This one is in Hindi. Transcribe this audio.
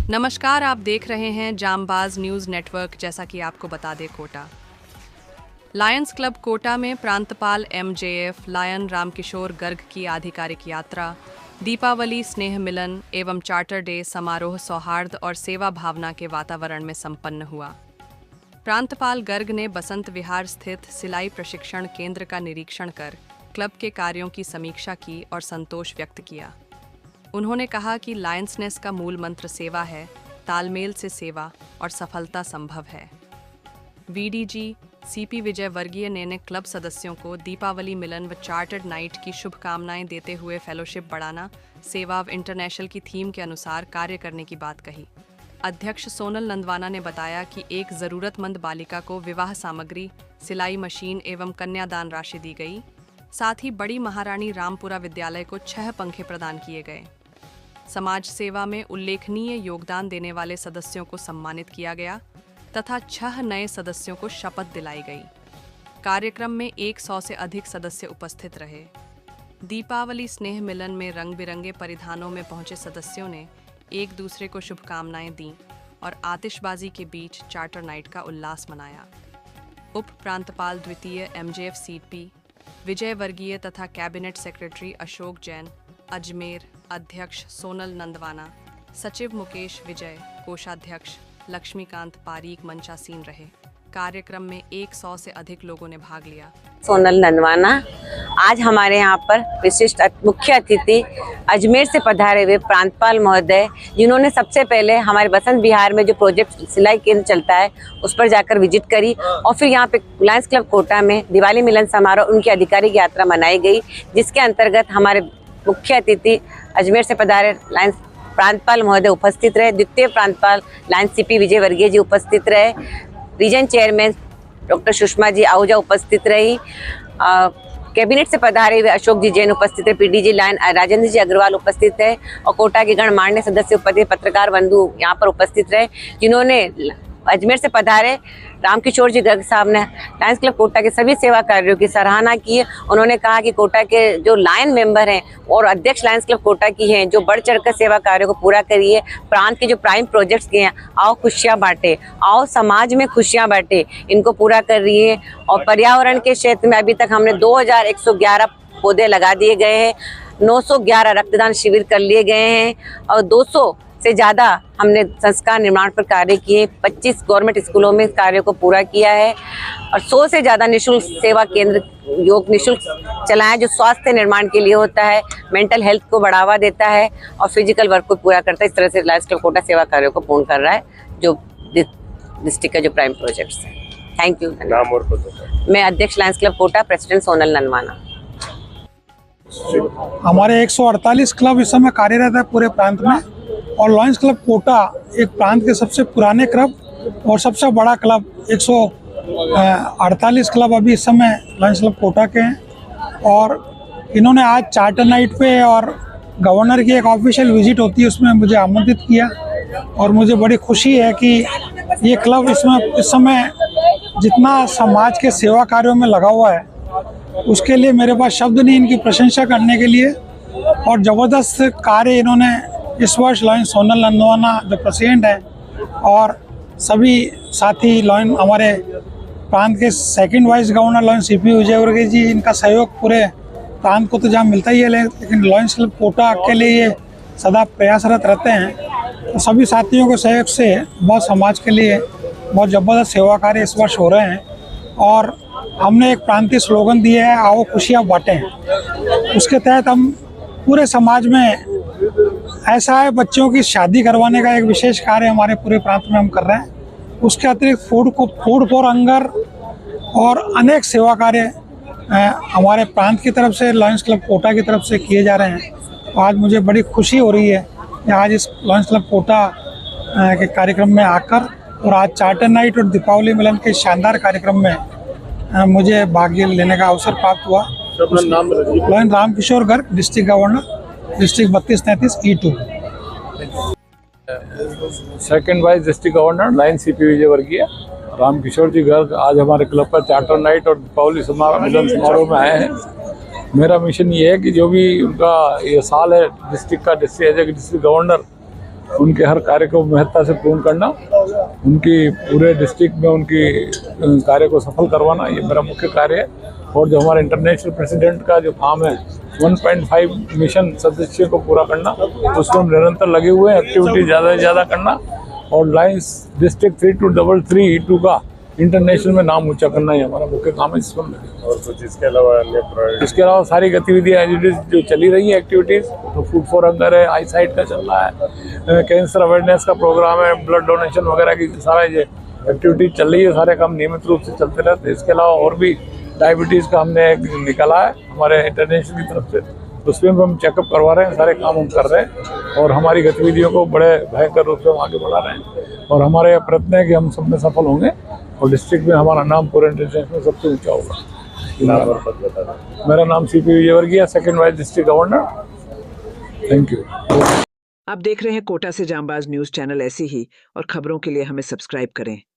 नमस्कार, आप देख रहे हैं जामबाज न्यूज़ नेटवर्क। जैसा कि आपको बता दें, कोटा लायंस क्लब कोटा में प्रांतपाल MJF लायन रामकिशोर गर्ग की आधिकारिक यात्रा, दीपावली स्नेह मिलन एवं चार्टर डे समारोह सौहार्द और सेवा भावना के वातावरण में संपन्न हुआ। प्रांतपाल गर्ग ने बसंत विहार स्थित सिलाई प्रशिक्षण केंद्र का निरीक्षण कर क्लब के कार्यों की समीक्षा की और संतोष व्यक्त किया। उन्होंने कहा कि लायंसनेस का मूल मंत्र सेवा है, तालमेल से सेवा और सफलता संभव है। VDG CP विजय वर्गीय ने क्लब सदस्यों को दीपावली मिलन व चार्टर्ड नाइट की शुभकामनाएं देते हुए फेलोशिप बढ़ाना, सेवा व इंटरनेशनल की थीम के अनुसार कार्य करने की बात कही। अध्यक्ष सोनल नंदवाना ने बताया कि एक ज़रूरतमंद बालिका को विवाह सामग्री, सिलाई मशीन एवं कन्यादान राशि दी गई। साथ ही बड़ी महारानी रामपुरा विद्यालय को 6 पंखे प्रदान किए गए। समाज सेवा में उल्लेखनीय योगदान देने वाले सदस्यों को सम्मानित किया गया तथा 6 नए सदस्यों को शपथ दिलाई गई। कार्यक्रम में 100 से अधिक सदस्य उपस्थित रहे। दीपावली स्नेह मिलन में रंग बिरंगे परिधानों में पहुंचे सदस्यों ने एक दूसरे को शुभकामनाएं दी और आतिशबाजी के बीच चार्टर नाइट का उल्लास मनाया। उप प्रांतपाल द्वितीय MJF CP विजय वर्गीय तथा कैबिनेट सेक्रेटरी अशोक जैन, अजमेर अध्यक्ष सोनल नंदवाना, सचिव मुकेश विजय, कोषाध्यक्ष लक्ष्मीकांत पारीक मंचासीन रहे। कार्यक्रम में 100 से अधिक लोगों ने भाग लिया। सोनल नंदवाना आज हमारे यहाँ पर विशिष्ट मुख्य अतिथि अजमेर से पधारे हुए प्रांतपाल महोदय, जिन्होंने सबसे पहले हमारे बसंत विहार में जो प्रोजेक्ट सिलाई केंद्र चलता है उस पर जाकर विजिट करी और फिर यहाँ पे लायंस क्लब कोटा में दिवाली मिलन समारोह उनकी आधिकारिक यात्रा मनाई गई, जिसके अंतर्गत हमारे मुख्य अतिथि अजमेर से पधारे लायंस प्रांतपाल महोदय उपस्थित रहे। द्वितीय प्रांतपाल लायंस CP विजय वर्गीय जी उपस्थित रहे। Region chairman doctor Sushma ji Ahuja उपस्थित रही। कैबिनेट से पधारे हुए अशोक जी जैन उपस्थित है। PDG लायन राजेंद्र जी अग्रवाल उपस्थित है और कोटा के गणमान्य सदस्य पत्रकार बंधु यहाँ पर उपस्थित रहे, जिन्होंने अजमेर से पधारे रामकिशोर जी गर्ग साहब ने लायंस क्लब कोटा के सभी सेवा कार्यों की सराहना की। उन्होंने कहा कि कोटा के जो लायन मेंबर हैं और अध्यक्ष लायंस क्लब कोटा की हैं, जो बढ़ चढ़कर सेवा कार्यों को पूरा करिए। प्रांत के जो प्राइम प्रोजेक्ट्स के हैं, आओ खुशियाँ बांटे, आओ समाज में खुशियाँ बांटे, इनको पूरा कर रही है। और पर्यावरण के क्षेत्र में अभी तक हमने 2111 पौधे लगा दिए गए हैं, 911 रक्तदान शिविर कर लिए गए हैं और 200 से ज़्यादा हमने संस्कार निर्माण पर कार्य किए। 25 गवर्नमेंट स्कूलों में कार्यों को पूरा किया है और 100 से ज़्यादा निःशुल्क सेवा केंद्र योग निःशुल्क चलाया, जो स्वास्थ्य निर्माण के लिए होता है, मेंटल हेल्थ को बढ़ावा देता है और फिजिकल वर्क को पूरा करता है। इस तरह से लायंस क्लब कोटा सेवा कार्यों को पूर्ण कर रहा है, जो डिस्ट्रिक्ट का जो प्राइम प्रोजेक्ट्स है। Thank you. नाम और पता। मैं अध्यक्ष Lions Club Kota, president Sonal Nandwana. हमारे 148 क्लब इस समय कार्यरत है पूरे प्रांत में और लायंस क्लब कोटा एक प्रांत के सबसे पुराने क्लब और सबसे बड़ा क्लब। 148 क्लब अभी इस समय लायंस क्लब कोटा के हैं और इन्होंने आज चार्टर नाइट पे और गवर्नर की एक ऑफिशियल विजिट होती है उसमें मुझे आमंत्रित किया और मुझे बड़ी खुशी है कि ये क्लब इस समय जितना समाज के सेवा कार्यों में लगा हुआ है उसके लिए मेरे पास शब्द नहीं इनकी प्रशंसा करने के लिए। और ज़बरदस्त कार्य इन्होंने इस वर्ष लायंस सोनल नंदवाना जो प्रेसिडेंट हैं और सभी साथी लायन हमारे प्रांत के second vice governor Lions CP Vijay वर्गीय जी, इनका सहयोग पूरे प्रांत को तो जहाँ मिलता ही है, लेकिन लायंस क्लब कोटा के लिए ये सदा प्रयासरत रहते हैं। तो सभी साथियों के सहयोग से बहुत समाज के लिए बहुत ज़बरदस्त सेवा कार्य इस वर्ष हो रहे हैं और हमने एक प्रांतीय स्लोगन दिया है, आओ खुशियाँ बांटें। उसके तहत हम पूरे समाज में ऐसा है, बच्चों की शादी करवाने का एक विशेष कार्य हमारे पूरे प्रांत में हम कर रहे हैं। उसके अतिरिक्त फूड फॉर हंगर और अनेक सेवा कार्य हमारे प्रांत की तरफ से लायंस क्लब कोटा की तरफ से किए जा रहे हैं। तो आज मुझे बड़ी खुशी हो रही है कि आज इस लायंस क्लब कोटा के कार्यक्रम में आकर और आज चार्टर नाइट और दीपावली मिलन के शानदार कार्यक्रम में मुझे भाग लेने का अवसर प्राप्त हुआ। Lion Ramkishore Garg, district governor, district 3233 E2। Second vice district governor Lion CP Vijay Vargiya Ramkishore जी गर्ग आज हमारे क्लब पर चार्टर नाइट और दीपावली मिलन समारोह में आए हैं। मेरा मिशन ये है कि जो भी उनका ये साल है डिस्ट्रिक्ट का, डिस्ट्रिक्ट गवर्नर उनके हर कार्य को महत्ता से पूर्ण करना, उनकी पूरे डिस्ट्रिक्ट में उनकी कार्य को सफल करवाना, ये मेरा मुख्य कार्य है। और जो हमारा इंटरनेशनल प्रेसिडेंट का जो काम है 1.5 मिशन सदस्य को पूरा करना, उसमें हम निरंतर लगे हुए हैं। एक्टिविटी ज़्यादा से ज़्यादा करना और लायंस डिस्ट्रिक्ट 3233 का इंटरनेशनल में नाम ऊंचा करना ही हमारा मुख्य काम है। इसमें और कुछ इसके अलावा अन्य इसके अलावा सारी गतिविधियाँ जो चली रही है एक्टिविटीज़, तो फूड फॉर हंगर है, आई साइट का चल रहा है, कैंसर अवेयरनेस का प्रोग्राम है, ब्लड डोनेशन वगैरह की सारा ये एक्टिविटी चल रही है। सारे काम नियमित रूप से चलते रहते हैं। इसके अलावा और भी डायबिटीज़ का हमने एक निकाला है हमारे इंटरनेशनल की तरफ से, उसमें भी हम चेकअप करवा रहे हैं। सारे काम हम कर रहे हैं और हमारी गतिविधियों को बड़े भयंकर रूप से हम आगे बढ़ा रहे हैं। और हमारे यह प्रयत्न है कि हम सब में सफल होंगे और डिस्ट्रिक्ट में हमारा नाम पूरे इंटरनेशनल में सबसे ऊंचा होगा। मेरा नाम CP Vijayvargiya, second vice district governor. Thank you. आप देख रहे हैं कोटा से जांबाज न्यूज चैनल। ऐसी ही और खबरों के लिए हमें सब्सक्राइब करें।